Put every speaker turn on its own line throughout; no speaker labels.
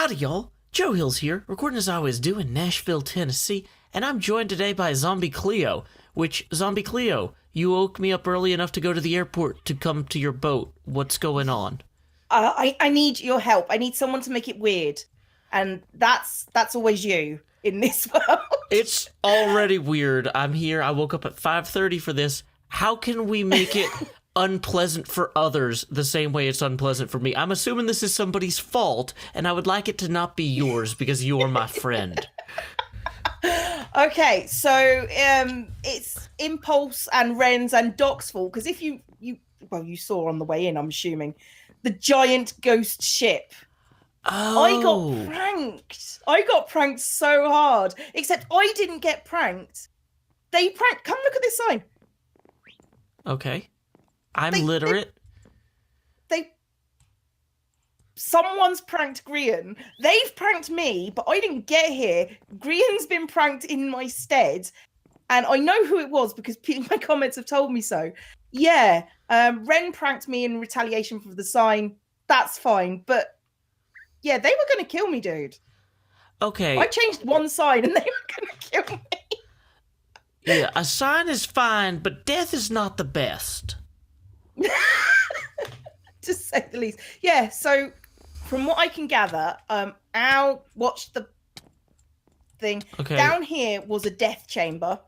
Howdy, y'all. Joe Hills here, recording as I always do in Nashville, Tennessee, and I'm joined today by ZombieCleo, which, ZombieCleo, you woke me up early enough to go to the airport to come to your boat. What's going on?
I need your help. I need someone to make it weird. And that's always you in this world.
It's already weird. I'm here. I woke up at 5:30 for this. How can we make it unpleasant for others the same way it's unpleasant for me? I'm assuming this is somebody's fault, and I would like it to not be yours because you're my friend.
Okay, so it's Impulse and Ren's and Doc's fault, because if you saw on the way in, I'm assuming, the giant ghost ship.
Oh.
I got pranked so hard. Except I didn't get pranked. They pranked. Come look at this sign.
Okay. I'm literate.
Someone's pranked Grian. They've pranked me, but I didn't get here. Grian's been pranked in my stead. And I know who it was because my comments have told me so. Yeah, Ren pranked me in retaliation for the sign. That's fine. But yeah, they were going to kill me, dude.
Okay.
I changed one sign and they were going to kill me.
Yeah, a sign is fine, but death is not the best.
To say the least. Yeah, so from what I can gather, Al watched the thing.
Okay.
Down here was a death chamber.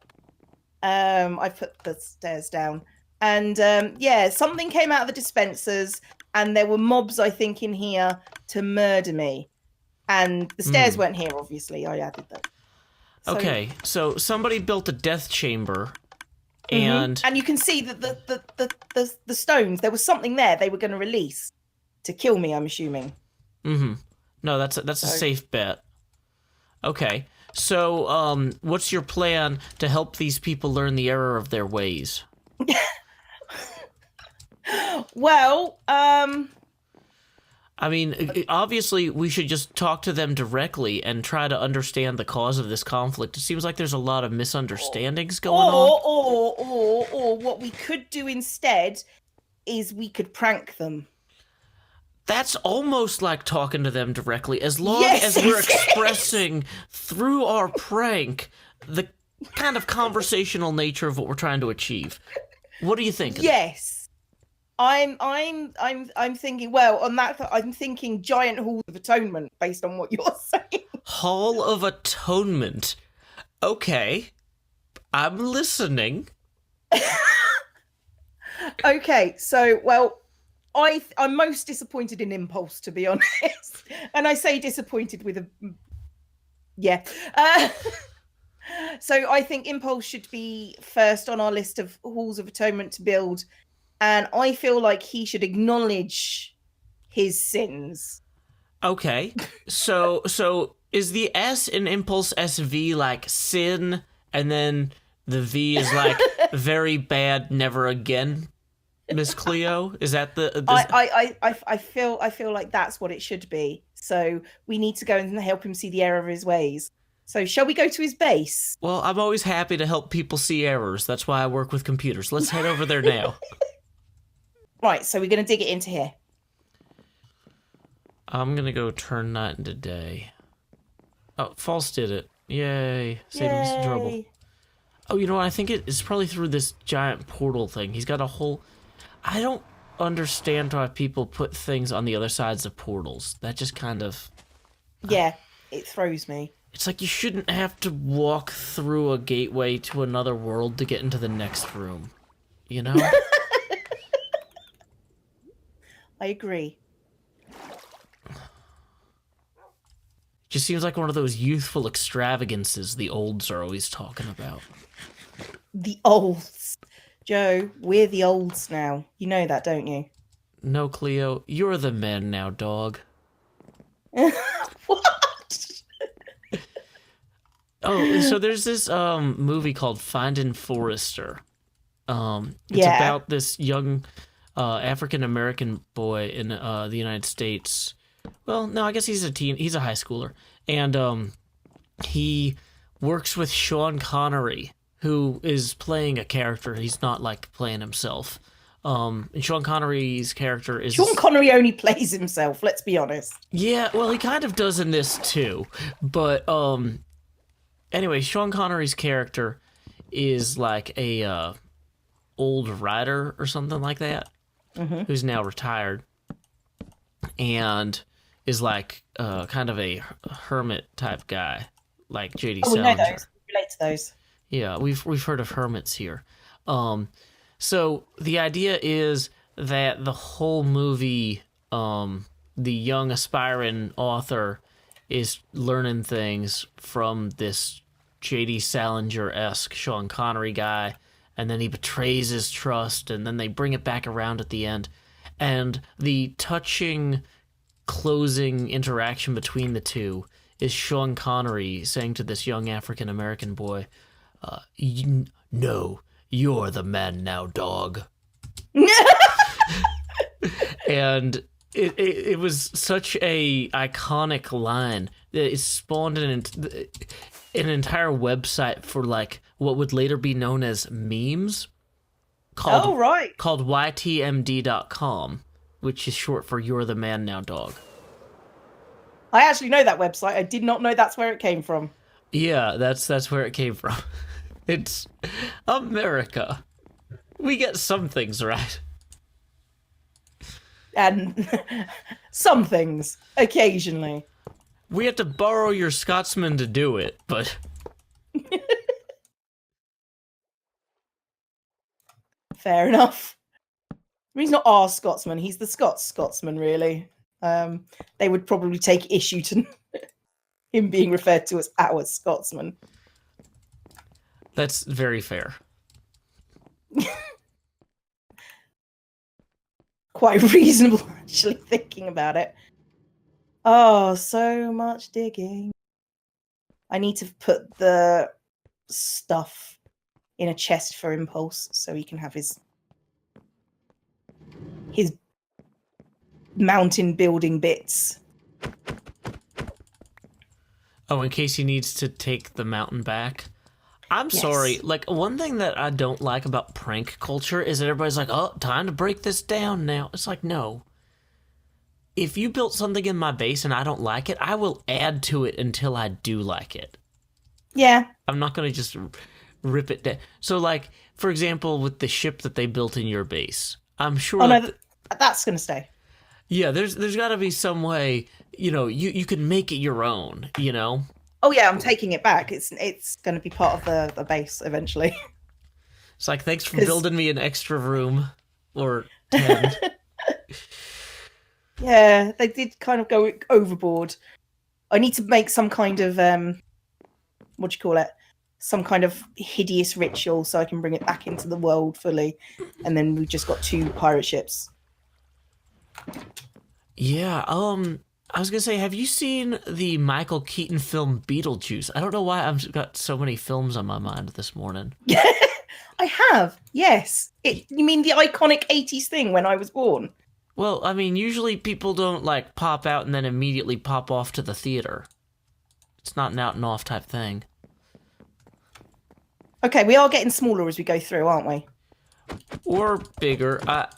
I put the stairs down. And something came out of the dispensers, and there were mobs, I think, in here to murder me. And the stairs weren't here, obviously. I added them. So,
okay, so somebody built a death chamber, and
you can see that the stones, there was something there they were going to release to kill me, I'm assuming.
No, that's a safe bet. Okay, so what's your plan to help these people learn the error of their ways?
Well,
I mean, obviously, we should just talk to them directly and try to understand the cause of this conflict. It seems like there's a lot of misunderstandings going on.
Or what we could do instead is we could prank them.
That's almost like talking to them directly, as long as we're expressing through our prank the kind of conversational nature of what we're trying to achieve. What are you thinking?
Yes. I'm thinking, well, on that, I'm thinking giant Hall of Atonement based on what you're saying.
Hall of Atonement. Okay. I'm listening.
Okay, so, well, I'm most disappointed in Impulse, to be honest. And I say disappointed with a... Yeah. So I think Impulse should be first on our list of Halls of Atonement to build. And I feel like he should acknowledge his sins.
Okay. So is the S in ImpulseSV like sin, and then the V is like very bad, never again, Miss Cleo? Is that the...
I feel like that's what it should be. So we need to go and help him see the error of his ways. So shall we go to his base?
Well, I'm always happy to help people see errors. That's why I work with computers. Let's head over there now.
Right, so we're going to dig it into here.
I'm going to go turn night into day. Oh, False did it. Yay. Saved him some trouble. Oh, you know what? I think it's probably through this giant portal thing. He's got a whole... I don't understand why people put things on the other sides of portals. That just kind of...
Yeah, it throws me.
It's like you shouldn't have to walk through a gateway to another world to get into the next room. You know?
I agree.
Just seems like one of those youthful extravagances the olds are always talking about.
The olds. Joe, we're the olds now. You know that, don't you?
No, Cleo, you're the men now, dog.
What?
Oh, so there's this movie called Finding Forrester. It's about this young African-American boy in the United States. Well, no, I guess he's a high schooler. And he works with Sean Connery, who is playing a character. He's not, like, playing himself. And Sean Connery's character is...
Sean Connery only plays himself, let's be honest.
Yeah, well, he kind of does in this too. But, anyway, Sean Connery's character is like a old writer or something like that, who's now retired, and is like kind of a hermit type guy, like J.D.
Oh, we know
Salinger.
those. We relate to those.
Yeah, we've heard of hermits here. So the idea is that the whole movie, the young aspiring author is learning things from this J.D. Salinger-esque Sean Connery guy, and then he betrays his trust, and then they bring it back around at the end. And the touching closing interaction between the two is Sean Connery saying to this young African-American boy, no, you're the man now, dog. And it was such a iconic line that it spawned an entire website for like what would later be known as memes called YTMD.com, which is short for You're the Man Now, Dog.
I actually know that website. I did not know that's where it came from.
Yeah, that's where it came from. It's America. We get some things right.
And some things, occasionally.
We had to borrow your Scotsman to do it, but...
Fair enough. He's not our Scotsman, he's the Scotsman, really. They would probably take issue to him being referred to as our Scotsman.
That's very fair.
Quite reasonable, actually, thinking about it. Oh, so much digging. I need to put the stuff in a chest for Impulse so he can have his mountain building bits.
Oh, in case he needs to take the mountain back. I'm sorry, like, one thing that I don't like about prank culture is that everybody's like, oh, time to break this down now. It's like, no. If you built something in my base and I don't like it, I will add to it until I do like it.
Yeah.
I'm not going to just rip it down. So, like, for example, with the ship that they built in your base, I'm sure...
Oh, no, that's going to stay.
Yeah, there's got to be some way, you know, you can make it your own, you know?
Oh yeah, I'm taking it back. It's going to be part of the base eventually.
It's like, thanks for building me an extra room. Or 10.
Yeah, they did kind of go overboard. I need to make some kind of, what do you call it? Some kind of hideous ritual so I can bring it back into the world fully. And then we've just got 2 pirate ships.
Yeah, I was gonna say, have you seen the Michael Keaton film Beetlejuice? I don't know why I've got so many films on my mind this morning.
I have, yes. You mean the iconic 80s thing when I was born?
Well, I mean, usually people don't, like, pop out and then immediately pop off to the theater. It's not an out and off type thing.
Okay, we are getting smaller as we go through, aren't we?
Or bigger. Honestly,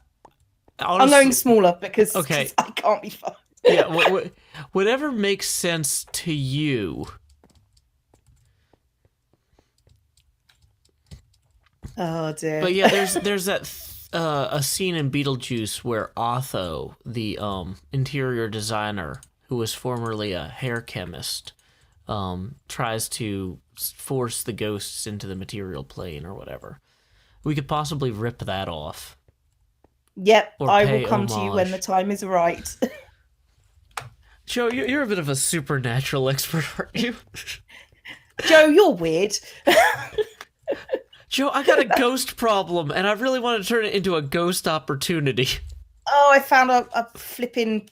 I'm going smaller because
okay.
I can't be fucked.
Yeah, whatever makes sense to you.
Oh dear.
But yeah, there's that a scene in Beetlejuice where Otho, the interior designer who was formerly a hair chemist, tries to force the ghosts into the material plane or whatever. We could possibly rip that off.
Yep,
Or
I
pay
will come to you when the time is right.
Joe, you're a bit of a supernatural expert, aren't you?
Joe, you're weird.
Joe, I got a ghost problem, and I really want to turn it into a ghost opportunity.
Oh, I found a flipping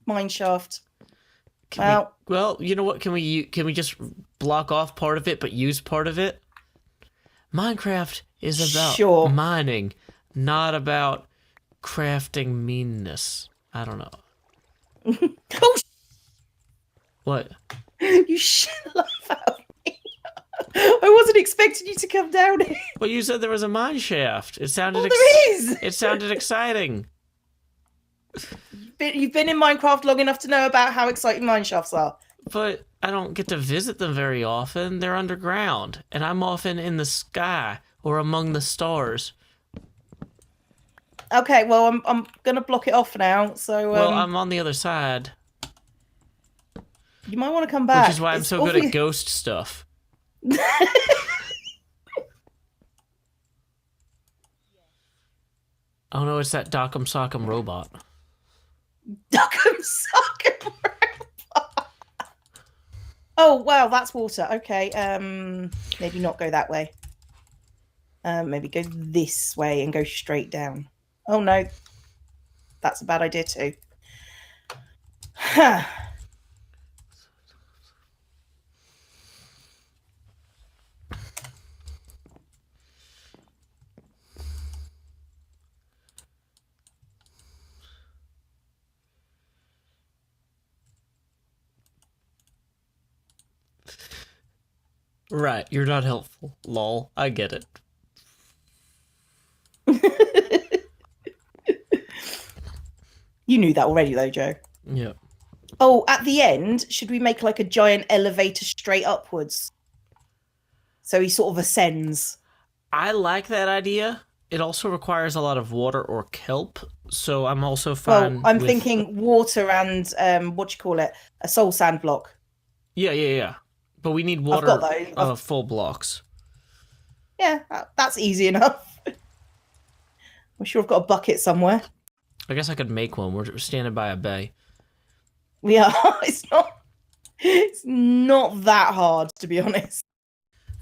mine shaft.
Well, you know what? Can we just block off part of it, but use part of it? Minecraft is about mining, not about crafting meanness. I don't know.
Oh,
what?
You shit laugh at me. I wasn't wasn't expecting you to come down here.
Well, you said there was a mine shaft. It sounded.
Well, there is.
It sounded exciting.
You've been in Minecraft long enough to know about how exciting mine shafts are.
But I don't get to visit them very often. They're underground, and I'm often in the sky or among the stars.
Okay, well, I'm gonna block it off now. So
well, I'm on the other side.
You might want to come back.
Which is why I'm so good at ghost stuff. Oh no, it's that Dock'em Sock'em robot.
Dock'em Sock'em robot. Oh wow, that's water. Okay, maybe not go that way. Maybe go this way and go straight down. Oh no, that's a bad idea too. Huh.
Right, you're not helpful. Lol, I get it.
You knew that already though, Joe.
Yeah.
Oh, at the end, should we make like a giant elevator straight upwards? So he sort of ascends.
I like that idea. It also requires a lot of water or kelp, so I'm also fine.
Well, I'm thinking water and a soul sand block.
Yeah. But we need water.
I've got those.
Full blocks.
Yeah, that's easy enough. I'm sure I've got a bucket somewhere.
I guess I could make one. We're standing by a bay.
We are. It's not that hard, to be honest.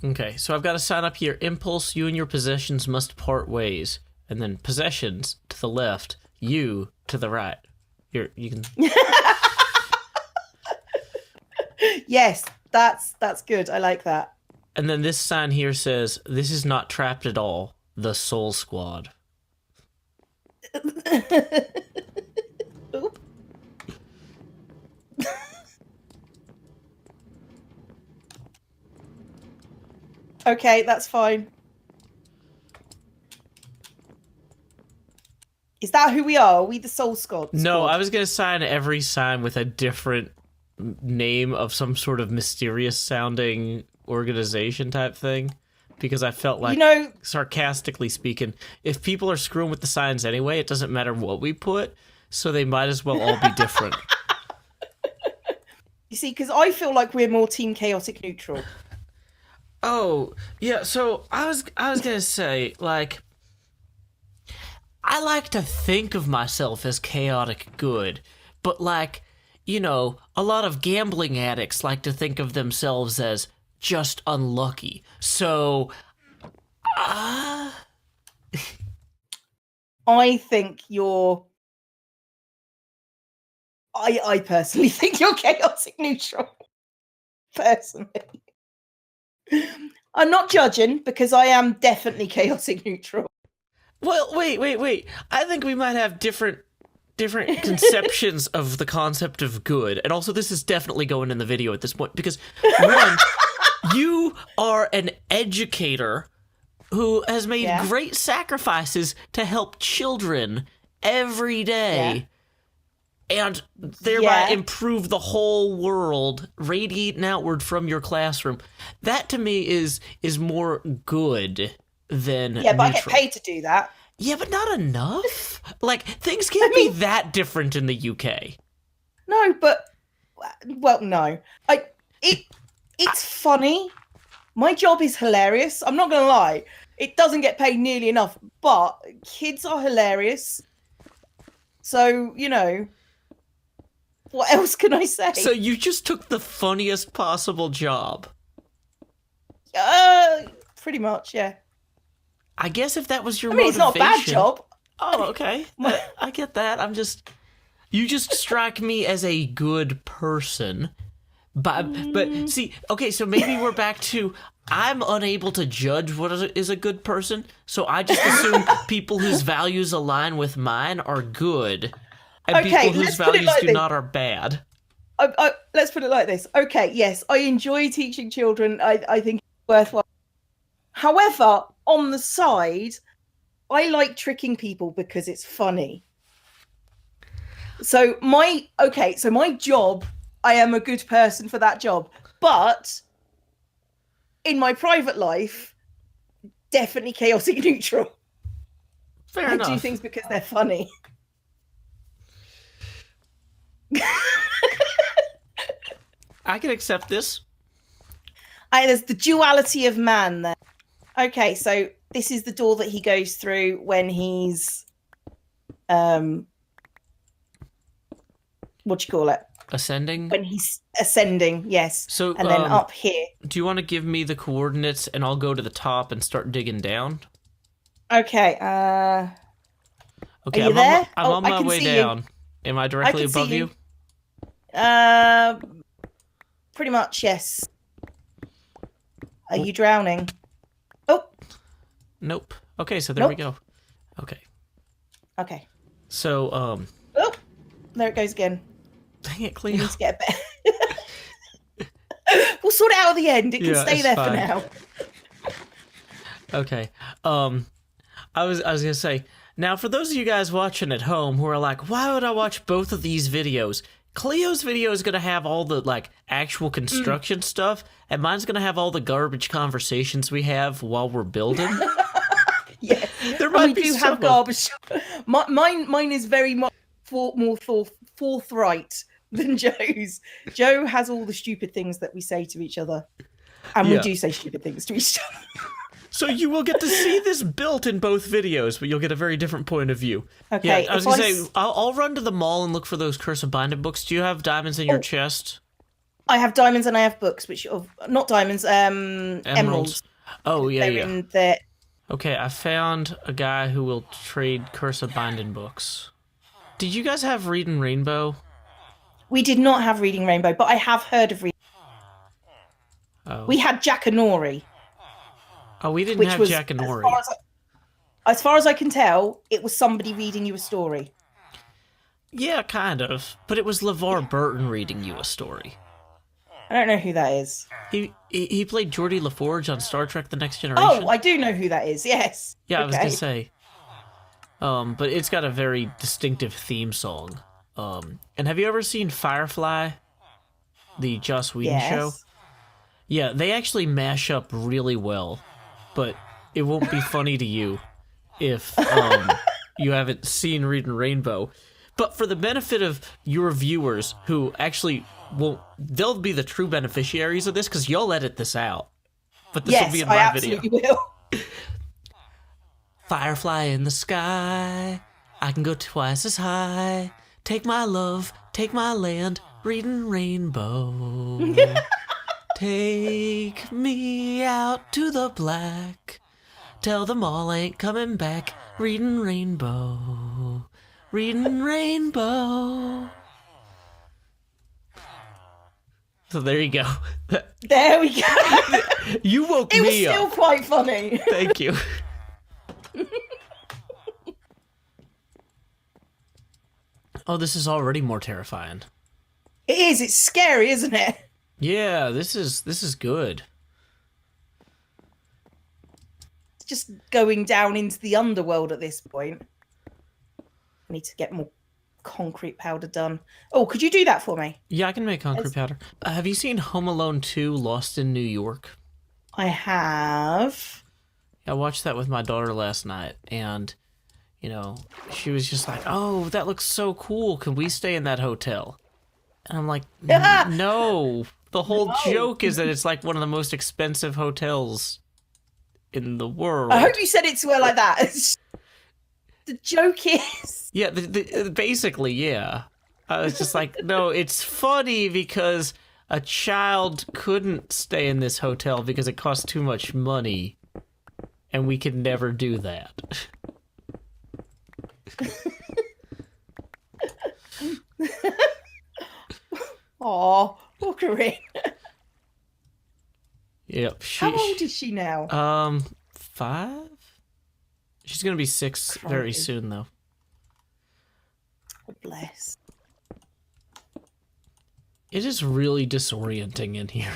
Okay, so I've got to sign up here. Impulse, you and your possessions must part ways. And then possessions to the left, you to the right. You can...
Yes, that's good. I like that.
And then this sign here says, "This is not trapped at all. The Soul Squad."
Okay, that's fine. Is that who we are? Are we the Soul Squad?
No, I was going to sign every sign with a different name of some sort of mysterious sounding organization type thing. Because I felt like, sarcastically speaking, if people are screwing with the signs anyway, it doesn't matter what we put, so they might as well all be different.
You see, because I feel like we're more Team Chaotic Neutral.
Oh, yeah, so I was gonna say, like, I like to think of myself as chaotic good, but, like, you know, a lot of gambling addicts like to think of themselves as just unlucky. So, I
think you're... I personally think you're chaotic neutral. Personally. I'm not judging, because I am definitely chaotic neutral.
Well, wait. I think we might have different conceptions of the concept of good. And also, this is definitely going in the video at this point, because, one... You are an educator who has made great sacrifices to help children every day and thereby improve the whole world, radiating outward from your classroom. That to me is more good than
but I get paid to do that.
Yeah, but not enough. Like, things can't be that different in the UK.
No, but... Well, no. It's funny. My job is hilarious. I'm not going to lie. It doesn't get paid nearly enough, but kids are hilarious. So, you know, what else can I say?
So you just took the funniest possible job.
Pretty much, yeah.
I guess if that was your motivation...
it's not a bad job.
Oh, okay. I get that. You just strike me as a good person. But see, okay, so maybe we're back to, I'm unable to judge what is a good person, so I just assume people whose values align with mine are good, and people whose values do not are bad.
Let's put it like this. Okay, yes, I enjoy teaching children. I think it's worthwhile. However, on the side, I like tricking people because it's funny. So my job, I am a good person for that job. But in my private life, definitely chaotic neutral.
Fair enough.
I do things because they're funny.
I can accept this.
There's the duality of man there. Okay, so this is the door that he goes through when he's what do you call it?
Ascending?
When he's ascending, yes.
So,
and then up here.
Do you want to give me the coordinates and I'll go to the top and start digging down?
Okay.
Okay,
are you there?
I'm on my way down. You. Am I directly above you?
Pretty much, yes. Are you drowning? Oh.
Nope. Okay, so there we go. Okay.
Okay.
So,
Oh, there it goes again.
Dang it, Cleo.
We need to get better. We'll sort it out at the end. It can stay there for now.
Okay. I was gonna say, now for those of you guys watching at home who are like, why would I watch both of these videos? Cleo's video is gonna have all the like actual construction stuff, and mine's gonna have all the garbage conversations we have while we're building.
Yeah,
there might be
do have garbage. Mine is very much more forthright than Joe's. Joe has all the stupid things that we say to each other, and we do say stupid things to each other.
So you will get to see this built in both videos, but you'll get a very different point of view.
Okay.
Yeah, I was going to say, I'll run to the mall and look for those Curse of Binding books. Do you have diamonds in your chest?
I have diamonds and I have books, which not diamonds, emeralds.
Oh, yeah,
They're in there.
Okay, I found a guy who will trade Curse of Binding books. Did you guys have Reading Rainbow?
We did not have Reading Rainbow, but I have heard of Reading.
Oh.
We had Jackanory.
Oh, we didn't have Jackanory.
As far as I can tell, it was somebody reading you a story.
Yeah, kind of. But it was LeVar Burton reading you a story.
I don't know who that is.
He played Geordie LaForge on Star Trek The Next Generation.
Oh, I do know who that is, yes.
Yeah, I was going to say. But it's got a very distinctive theme song. And have you ever seen Firefly? The Joss Whedon show? Yeah, they actually mash up really well. But it won't be funny to you if you haven't seen Reading Rainbow. But for the benefit of your viewers who actually won't, they'll be the true beneficiaries of this because you'll edit this out. But this will be in my video.
Yes, I absolutely will.
Firefly in the sky, I can go twice as high. Take my love, take my land, Reading Rainbow. Take me out to the black. Tell them all ain't coming back. Reading Rainbow. Reading Rainbow. So there you go.
There we go.
You woke me up.
It was still quite funny.
Thank you. Oh, this is already more terrifying.
It is. It's scary, isn't it?
Yeah, this is good.
It's just going down into the underworld at this point. I need to get more concrete powder done. Oh, could you do that for me?
Yeah, I can make concrete powder. Have you seen Home Alone 2: Lost in New York?
I have.
I watched that with my daughter last night, and you know, she was just like, "Oh, that looks so cool. Can we stay in that hotel?" And I'm like, "No." The whole joke is that it's like one of the most expensive hotels in the world.
I hope you said it to her like that. The joke is...
Yeah, basically, yeah. I was just like, no, it's funny because a child couldn't stay in this hotel because it costs too much money, and we could never do that.
Aw, look her in.
Yep.
How old is she now?
5? She's gonna be 6 very soon, though.
God bless.
It is really disorienting in here.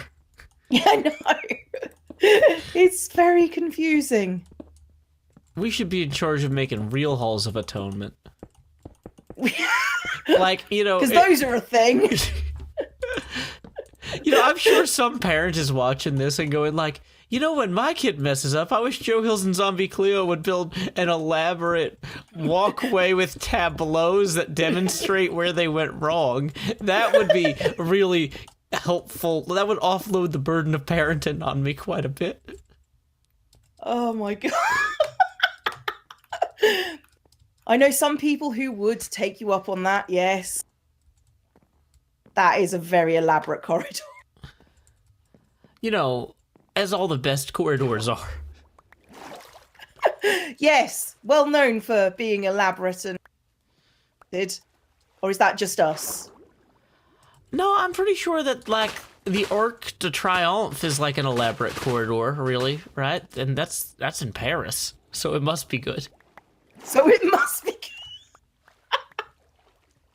Yeah, I know. It's very confusing.
We should be in charge of making real Halls of Atonement. Like, you know...
Because those are a thing.
You know, I'm sure some parent is watching this and going like, you know, when my kid messes up, I wish Joe Hills and ZombieCleo would build an elaborate walkway with tableaus that demonstrate where they went wrong. That would be really helpful. That would offload the burden of parenting on me quite a bit.
Oh my god. I know some people who would take you up on that, yes. That is a very elaborate corridor.
You know, as all the best corridors are.
Yes, well known for being elaborate and... Or is that just us?
No, I'm pretty sure that, like, the Arc de Triomphe is like an elaborate corridor, really, right? And that's in Paris, so it must be good.
So it must be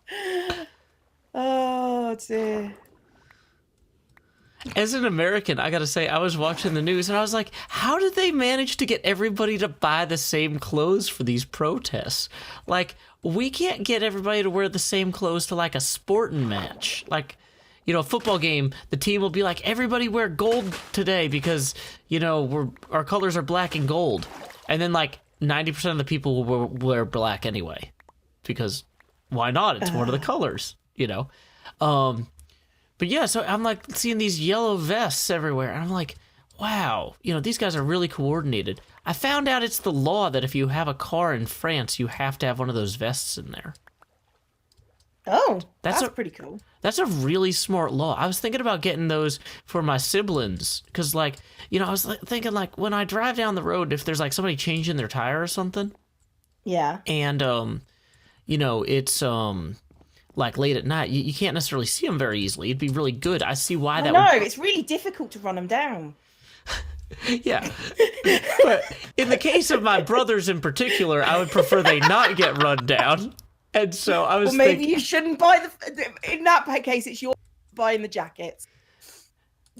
good. Oh, dear.
As an American, I gotta say, I was watching the news and I was like, how did they manage to get everybody to buy the same clothes for these protests? Like, we can't get everybody to wear the same clothes to, like, a sporting match. Like, you know, a football game, the team will be like, everybody wear gold today because, you know, our colors are black and gold. And then, like, 90% of the people will wear black anyway. Because why not? It's one of the colors, you know? But yeah, so I'm like seeing these yellow vests everywhere, and I'm like, wow, you know, these guys are really coordinated. I found out it's the law that if you have a car in France, you have to have one of those vests in there.
Oh, that's pretty cool.
That's a really smart law. I was thinking about getting those for my siblings, because, like, you know, I was thinking, like, when I drive down the road, if there's, like, somebody changing their tire or something.
Yeah.
And, you know, it's, like, late at night, you can't necessarily see them very easily. It'd be really good. I see why that would...
No, it's really difficult to run them down.
Yeah. But in the case of my brothers in particular, I would prefer they not get run down. And so I was
Well, maybe you shouldn't buy in that case, it's your buying the jackets.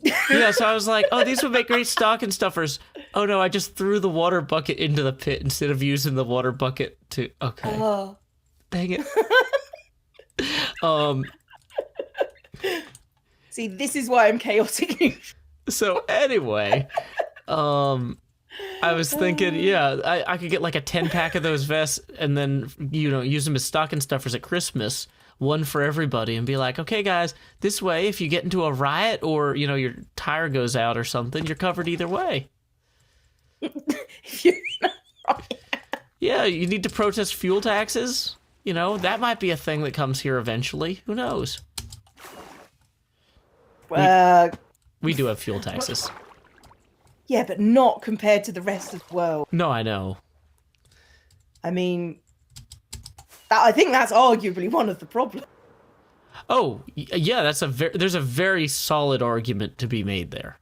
Yeah, so I was like, oh, these would make great stocking stuffers. Oh, no, I just threw the water bucket into the pit instead of using the water bucket to... Okay.
Oh.
Dang it.
See, this is why I'm chaotic.
So anyway, I was thinking, yeah, I could get like a 10-pack of those vests and then, you know, use them as stocking stuffers at Christmas, one for everybody, and be like, okay, guys, this way, if you get into a riot or, you know, your tire goes out or something, you're covered either way. Yeah, you need to protest fuel taxes. You know, that might be a thing that comes here eventually. Who knows? We do have fuel taxes.
Yeah, but not compared to the rest of the world.
No, I know.
I mean, I think that's arguably one of the problems.
Oh, yeah, there's a very solid argument to be made there.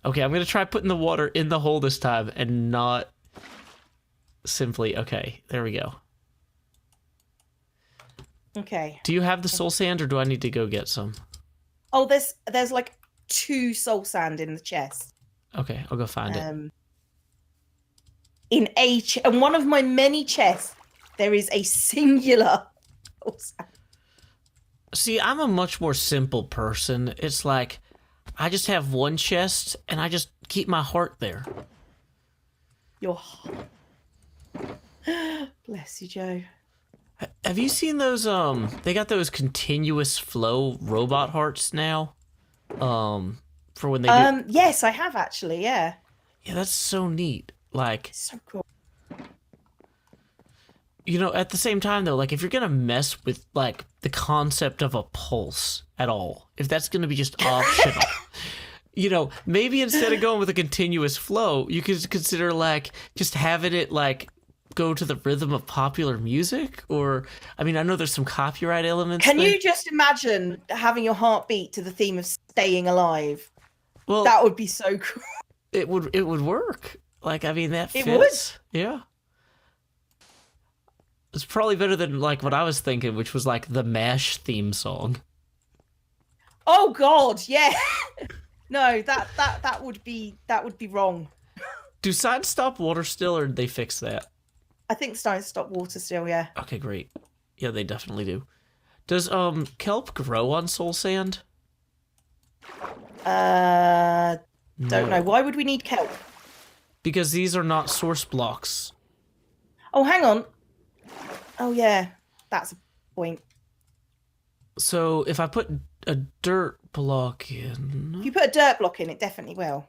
Okay, I'm going to try putting the water in the hole this time and not simply... Okay, there we go.
Okay.
Do you have the soul sand, or do I need to go get some?
Oh, there's like 2 soul sand in the chest.
Okay, I'll go find it.
In one of my many chests, there is a singular soul sand.
See, I'm a much more simple person. It's like, I just have one chest, and I just keep my heart there.
Your heart. Bless you, Joe.
Have you seen those, they got those continuous flow robot hearts now? For when they do...
Yes, I have actually, yeah.
Yeah, that's so neat. Like...
So cool.
You know, at the same time, though, like, if you're gonna mess with, like, the concept of a pulse at all, if that's gonna be just optional, you know, maybe instead of going with a continuous flow, you could consider, like, just having it, like, go to the rhythm of popular music. Or, I mean, I know there's some copyright elements.
Can you just imagine having your heart beat to the theme of Staying Alive?
Well,
that would be so cool.
It would work. Like, I mean, that fits.
It would.
Yeah. It's probably better than, like, what I was thinking, which was, like, the MASH theme song.
Oh God, yeah. No, that would be wrong.
Do signs stop water still, or did they fix that?
I think signs stop water still, yeah.
Okay, great. Yeah, they definitely do. Does kelp grow on soul sand?
Don't know. Why would we need kelp?
Because these are not source blocks.
Oh, hang on. Oh yeah, that's a point.
So if I put a dirt block in...
If you put a dirt block in, it definitely will.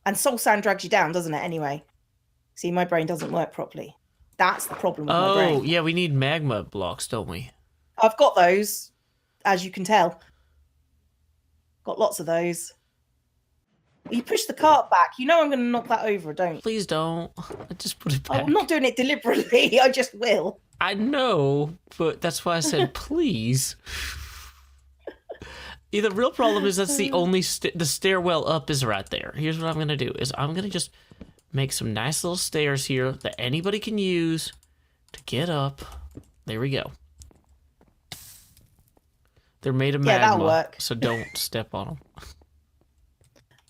And soul sand drags you down, doesn't it, anyway? See, my brain doesn't work properly. That's the problem with my brain.
Oh, yeah, we need magma blocks, don't we?
I've got those, as you can tell. Got lots of those. You push the cart back. You know I'm going to knock that over, don't you?
Please don't. I just put it back.
I'm not doing it deliberately. I just will.
I know, but that's why I said please. The real problem is that's the only the stairwell up is right there. Here's what I'm gonna do: is I'm gonna just make some nice little stairs here that anybody can use to get up. There we go. They're made of magma,
that'll work.
So don't step on them.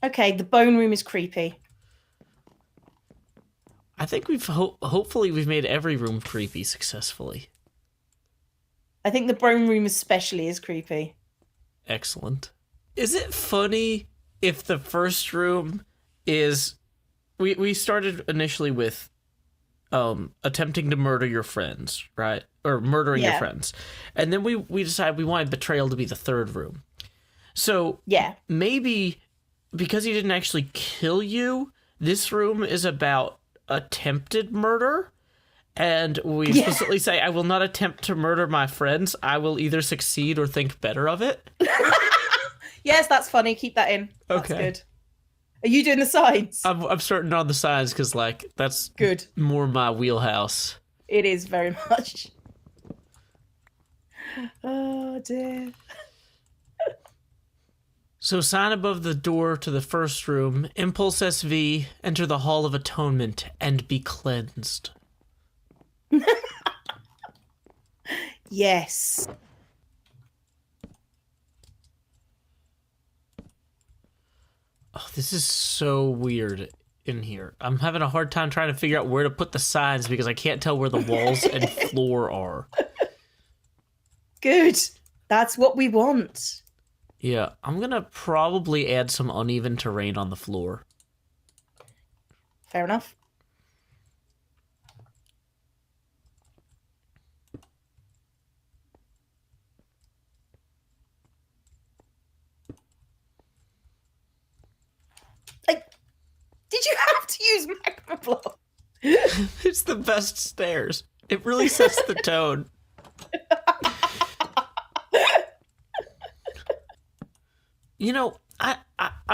Okay, the bone room is creepy.
I think we've hopefully we've made every room creepy successfully.
I think the bone room especially is creepy.
Excellent. Is it funny if the first room is... We started initially with attempting to murder your friends, right? Or murdering your friends. And then we decided we wanted betrayal to be the third room. So maybe because he didn't actually kill you, this room is about attempted murder. And we explicitly say, I will not attempt to murder my friends. I will either succeed or think better of it.
Yes, that's funny. Keep that in. That's good. Are you doing the signs?
I'm starting on the signs because, like, that's
good.
More my wheelhouse.
It is very much. Oh, dear.
So sign above the door to the first room. ImpulseSV, enter the Hall of Atonement and be cleansed.
Yes.
Oh, this is so weird in here. I'm having a hard time trying to figure out where to put the signs because I can't tell where the walls and floor are.
Good. That's what we want.
Yeah, I'm gonna probably add some uneven terrain on the floor.
Fair enough. Did you have to use magma block?
It's the best stairs. It really sets the tone. You know, I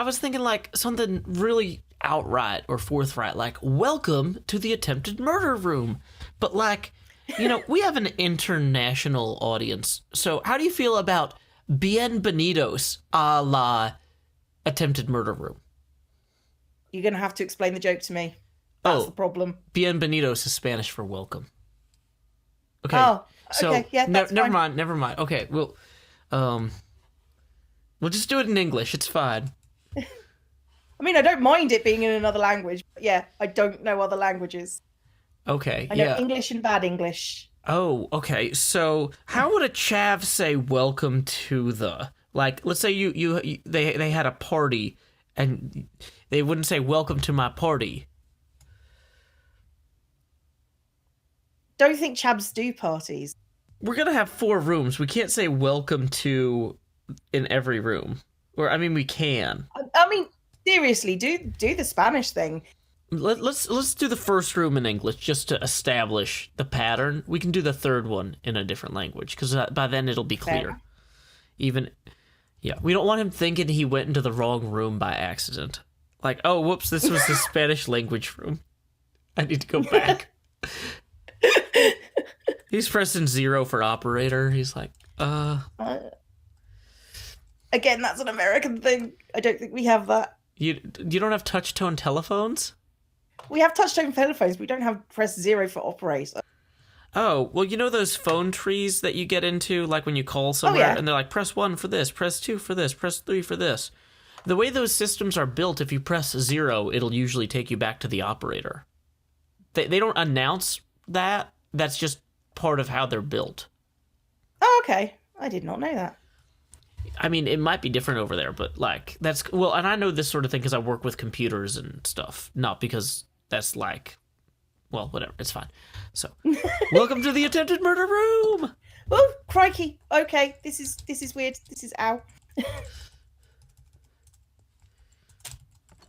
was thinking like something really outright or forthright, like, welcome to the attempted murder room. But like, you know, we have an international audience. So how do you feel about bienvenidos a la attempted murder room?
You're going to have to explain the joke to me. That's the problem.
Bienvenidos is Spanish for welcome. Okay.
Oh,
so
okay. Yeah, that's
never
fine.
Never mind. Okay, we'll just do it in English. It's fine.
I mean, I don't mind it being in another language, but yeah, I don't know other languages.
Okay,
I know English and bad English.
Oh, okay. So how would a chav say welcome to the... Like, let's say they had a party, and they wouldn't say welcome to my party.
Don't think chavs do parties.
We're going to have 4 rooms. We can't say welcome to in every room. Or, I mean, we can.
I mean, seriously, do the Spanish thing.
Let's do the first room in English just to establish the pattern. We can do the third one in a different language because by then it'll be clear. Fair. We don't want him thinking he went into the wrong room by accident. Like, oh, whoops, this was the Spanish language room. I need to go back. He's pressing 0 for operator. He's like,
Again, that's an American thing. I don't think we have that.
You don't have touch tone telephones?
We have touch-tone telephones. We don't have press 0 for operator.
Oh, well, you know those phone trees that you get into, like when you call somewhere, and they're like, press 1 for this, press 2 for this, press 3 for this. The way those systems are built, if you press 0, it'll usually take you back to the operator. They don't announce that. That's just part of how they're built.
Oh, okay. I did not know that.
I mean, it might be different over there, but, like, that's... Well, and I know this sort of thing because I work with computers and stuff, not because that's, like... Well, whatever. It's fine. So, welcome to the attempted murder room!
Oh, crikey. Okay, this is weird. This is... Ow. I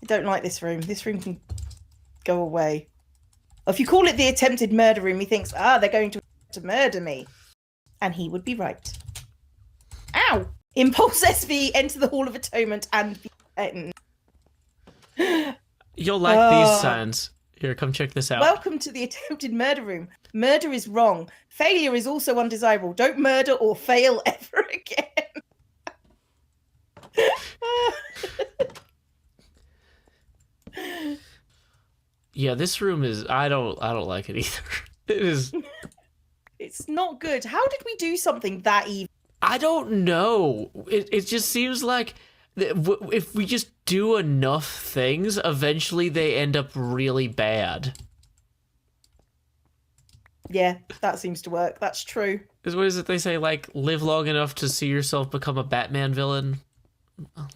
don't like this room. This room can go away. If you call it the attempted murder room, he thinks, they're going to murder me. And he would be right. Ow! ImpulseSV, enter the Hall of Atonement and be eaten.
You'll like these signs. Here, come check this out.
Welcome to the attempted murder room. Murder is wrong. Failure is also undesirable. Don't murder or fail ever again.
Yeah, this room is... I don't like it either. It is...
It's not good. How did we do something that evil?
I don't know. It just seems like if we just do enough things, eventually they end up really bad.
Yeah, that seems to work. That's true.
What is it they say? Like, live long enough to see yourself become a Batman villain?
I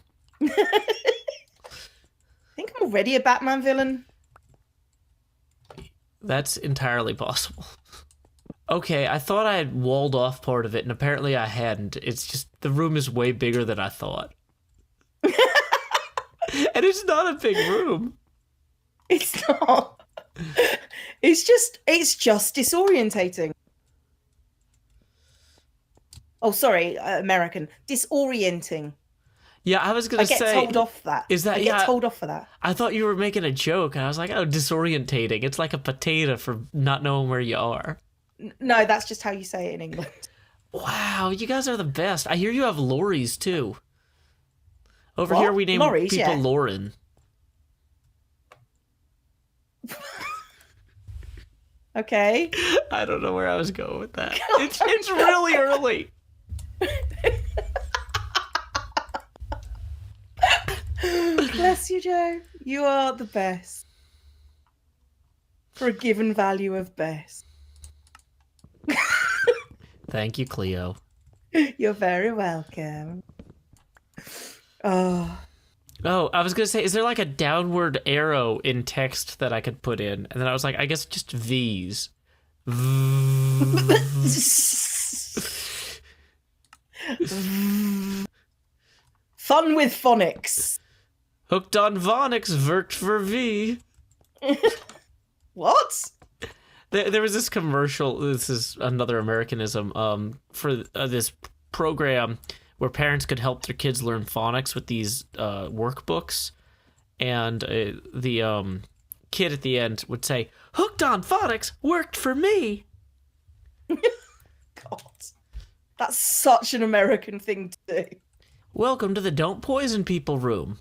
think I'm already a Batman villain.
That's entirely possible. Okay, I thought I had walled off part of it, and apparently I hadn't. It's just, the room is way bigger than I thought. And it's not a big room.
It's not. It's just disorientating. Oh, sorry, American. Disorienting.
Yeah, I was going to say...
I get told off that.
Is that...
I get told off for that.
I thought you were making a joke, and I was like, oh, disorientating. It's like a potato for not knowing where you are.
No, that's just how you say it in England.
Wow, you guys are the best. I hear you have lorries, too. Over
What?
here, we name
Lorries,
people
yeah.
Lauren.
Okay.
I don't know where I was going with that. It's really early.
Bless you, Joe. You are the best. For a given value of best.
Thank you, Cleo.
You're very welcome. Oh,
I was going to say, is there like a downward arrow in text that I could put in? And then I was like, I guess just V's.
Fun with phonics.
Hooked on phonics, vert for V.
What?
There was this commercial, this is another Americanism, for this program where parents could help their kids learn phonics with these workbooks. And the kid at the end would say, hooked on phonics, worked for me.
God. That's such an American thing to do.
Welcome to the Don't Poison People room.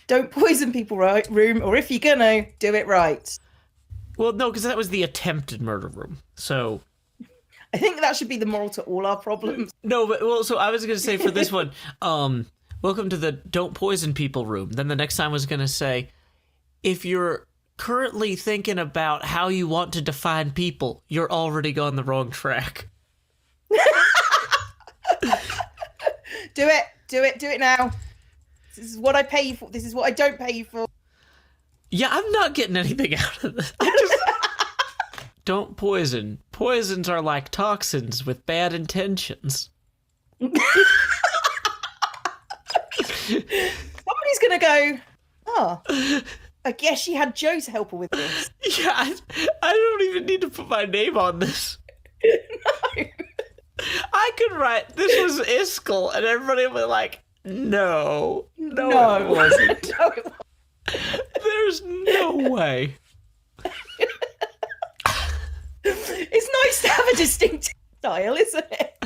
Don't poison people room, or if you're gonna, do it right.
Well, no, because that was the attempted murder room. So...
I think that should be the moral to all our problems.
No, but, well, so I was going to say for this one, welcome to the Don't Poison People room. Then the next time I was going to say, if you're currently thinking about how you want to define people, you're already on the wrong track.
Do it now. This is what I pay you for. This is what I don't pay you for.
Yeah, I'm not getting anything out of this. Don't poison. Poisons are like toxins with bad intentions.
Somebody's gonna go, I guess she had Joe to help her with this.
Yeah, I don't even need to put my name on this.
No.
I could write, this was Iskall, and everybody would be like, no, it wasn't.
No, it wasn't.
There's no way.
It's nice to have a distinct style, isn't it?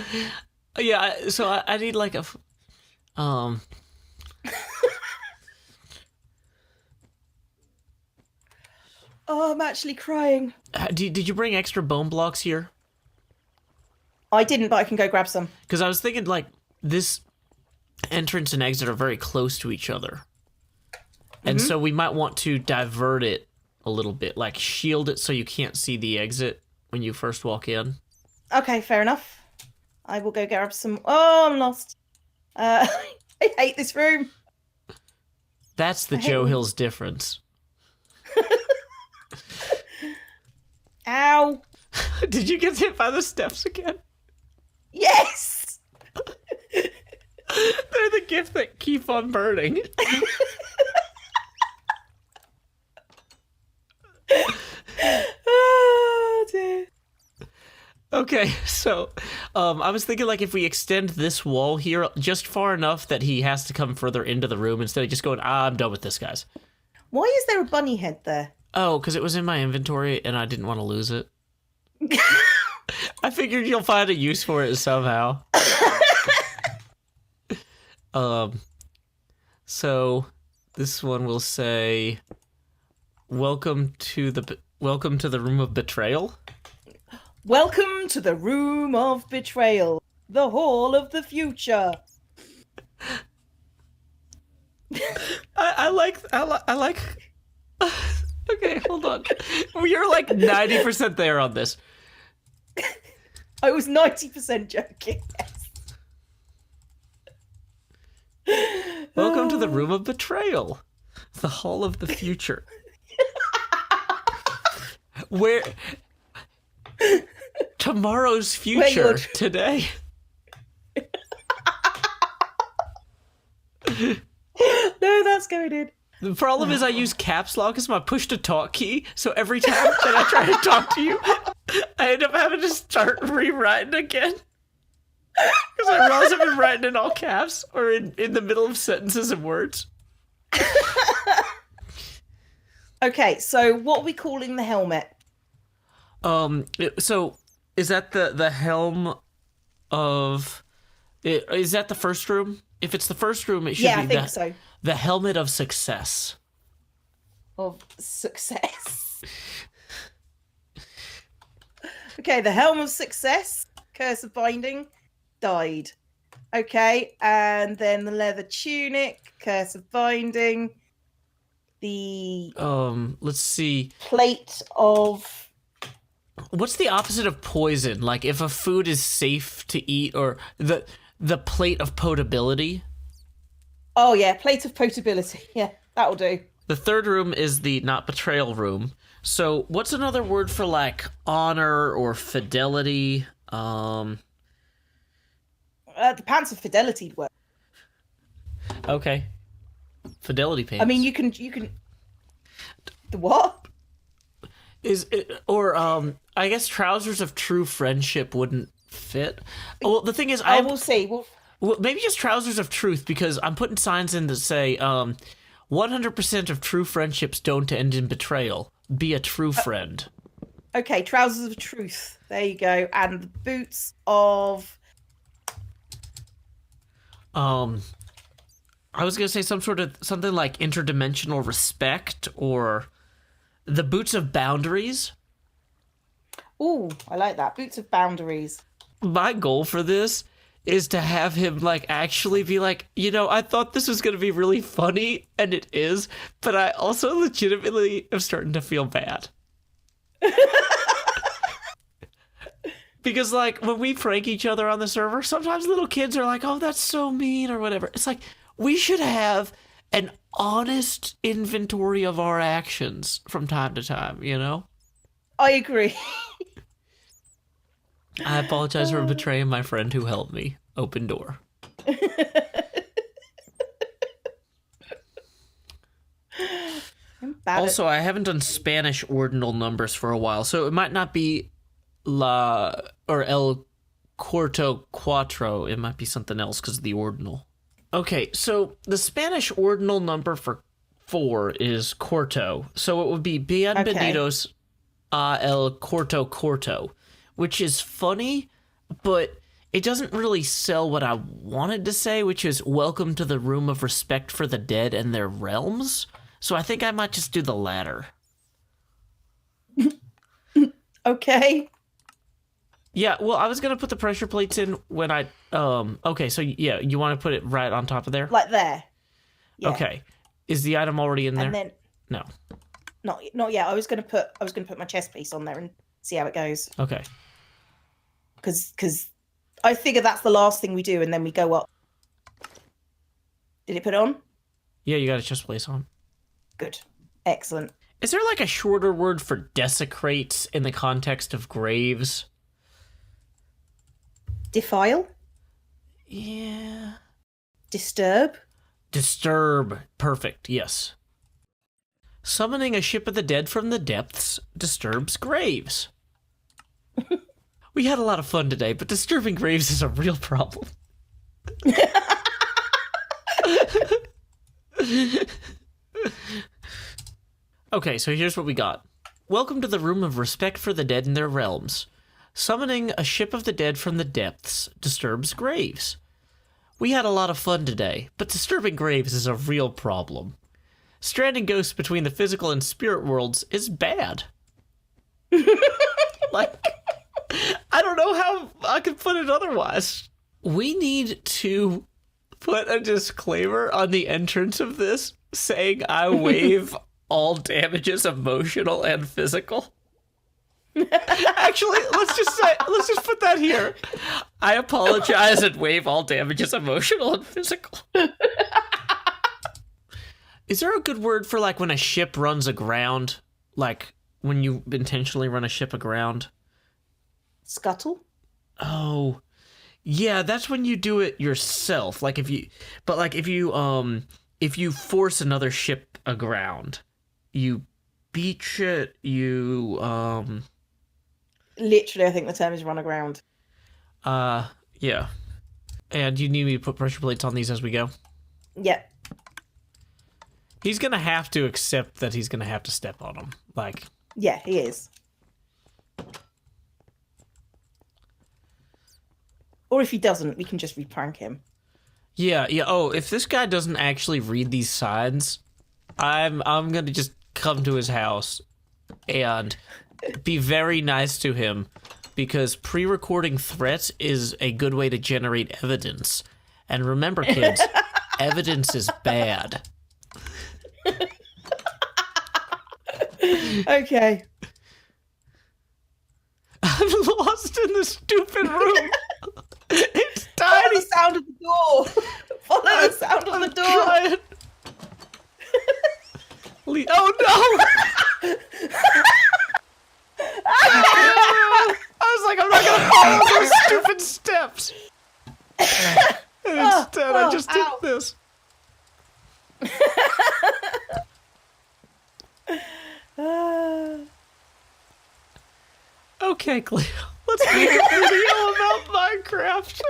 Yeah, so I need like a...
Oh, I'm actually crying.
Did you bring extra bone blocks here?
I didn't, but I can go grab some.
Because I was thinking, like, this entrance and exit are very close to each other. And so we might want to divert it a little bit, like shield it so you can't see the exit when you first walk in.
Okay, fair enough. I will go grab some... Oh, I'm lost. I hate this room.
That's the Joe Hills difference.
Ow.
Did you get hit by the steps again?
Yes!
They're the gift that keep on burning.
Oh, dear.
Okay, so I was thinking, like, if we extend this wall here just far enough that he has to come further into the room instead of just going, I'm done with this, guys.
Why is there a bunny head there?
Oh, because it was in my inventory and I didn't want to lose it. I figured you'll find a use for it somehow. So this one will say, welcome to the room of betrayal.
Welcome to the room of betrayal, the hall of the future.
I like. Okay, hold on. You're like 90% there on this.
I was 90% joking. Yes.
Welcome to the room of betrayal, the hall of the future. Where tomorrow's future today.
No, that's going in.
The problem is I use caps lock as my push to talk key, so every time that I try to talk to you, I end up having to start rewriting again. Because I realize I've been writing in all caps or in the middle of sentences and words.
Okay, so what are we calling the helmet?
So is that the helm of... Is that the first room? If it's the first room, it should be
I think so.
The helmet of success.
Of success. Okay, the helm of success, curse of binding, died. Okay, and then the leather tunic, curse of binding, the
let's see.
plate of...
What's the opposite of poison? Like if a food is safe to eat, or the plate of potability?
Oh yeah, plate of potability. Yeah, that'll do.
The third room is the not betrayal room. So what's another word for like honor or fidelity?
The pants of fidelity work.
Okay. Fidelity pants.
I mean, you can. The what?
Is it, or I guess trousers of true friendship wouldn't fit. Well, the thing is,
we'll see.
Well, maybe just trousers of truth, because I'm putting signs in that say 100% of true friendships don't end in betrayal. Be a true friend.
Okay, trousers of truth. There you go. And the boots of...
I was gonna say something like interdimensional respect, or the boots of boundaries.
Ooh, I like that. Boots of boundaries.
My goal for this is to have him like actually be like, I thought this was gonna be really funny, and it is, but I also legitimately am starting to feel bad. Because, like, when we prank each other on the server, sometimes little kids are like, oh, that's so mean, or whatever. It's like, we should have an honest inventory of our actions from time to time,
I agree.
I apologize for betraying my friend who helped me. Open door. Also, I haven't done Spanish ordinal numbers for a while, so it might not be La or El Cuarto Cuatro. It might be something else because of the ordinal. Okay, so the Spanish ordinal number for 4 is Corto. So it would be Bienvenidos a El Corto Corto, which is funny, but it doesn't really sell what I wanted to say, which is welcome to the room of respect for the dead and their realms. So I think I might just do the latter.
Okay.
Yeah, well, I was going to put the pressure plates in when I... okay, so yeah, you want to put it right on top of there?
Like there. Yeah.
Okay. Is the item already in there?
And then...
No.
Not yet. I was gonna put my chest piece on there and see how it goes.
Okay.
Because I figure that's the last thing we do, and then we go up. Did it put on?
Yeah, you got a chest place on.
Good. Excellent.
Is there like a shorter word for desecrate in the context of graves?
Defile?
Yeah.
Disturb?
Disturb. Perfect, yes. Summoning a ship of the dead from the depths disturbs graves. We had a lot of fun today, but disturbing graves is a real problem. Okay, so here's what we got. Welcome to the room of respect for the dead and their realms. Summoning a ship of the dead from the depths disturbs graves. We had a lot of fun today, but disturbing graves is a real problem. Stranding ghosts between the physical and spirit worlds is bad. Like, I don't know how I could put it otherwise. We need to put a disclaimer on the entrance of this saying I waive all damages, emotional and physical. Actually, let's just put that here. I apologize and waive all damages, emotional and physical. Is there a good word for like when a ship runs aground? Like when you intentionally run a ship aground?
Scuttle?
Oh, yeah, that's when you do it yourself. Like if you force another ship aground, you beach it, you
Literally, I think the term is run aground.
Yeah. And you need me to put pressure plates on these as we go?
Yep.
He's gonna have to accept that he's gonna have to step on them. Like,
yeah, he is. Or if he doesn't, we can just reprank him.
Yeah. Oh, if this guy doesn't actually read these signs, I'm gonna just come to his house and be very nice to him, because pre-recording threats is a good way to generate evidence. And remember, kids, evidence is bad.
Okay.
I'm lost in the stupid room. It's
Follow
tiny.
the sound of the door. Follow the sound of the door.
Trying. Oh no! I was like, I'm not gonna follow those stupid steps. And instead, I just did this. Okay, Cleo. Let's make a video about Minecraft.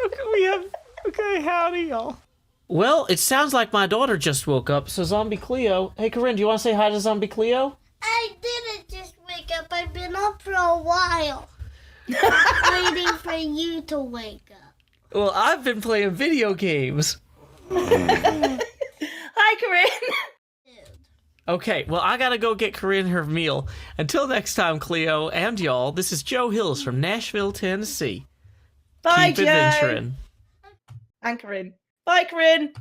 Okay, howdy, y'all. Well, it sounds like my daughter just woke up, so ZombieCleo. Hey, Corinne, do you want to say hi to ZombieCleo?
I didn't just wake up. I've been up for a while. Waiting for you to wake up.
Well, I've been playing video games.
Hi, Corinne.
Okay, well, I gotta go get Corinne her meal. Until next time, Cleo and y'all, this is Joe Hills from Nashville, Tennessee.
Bye,
Keep
Joe.
adventuring.
And Corinne. Bye, Corinne.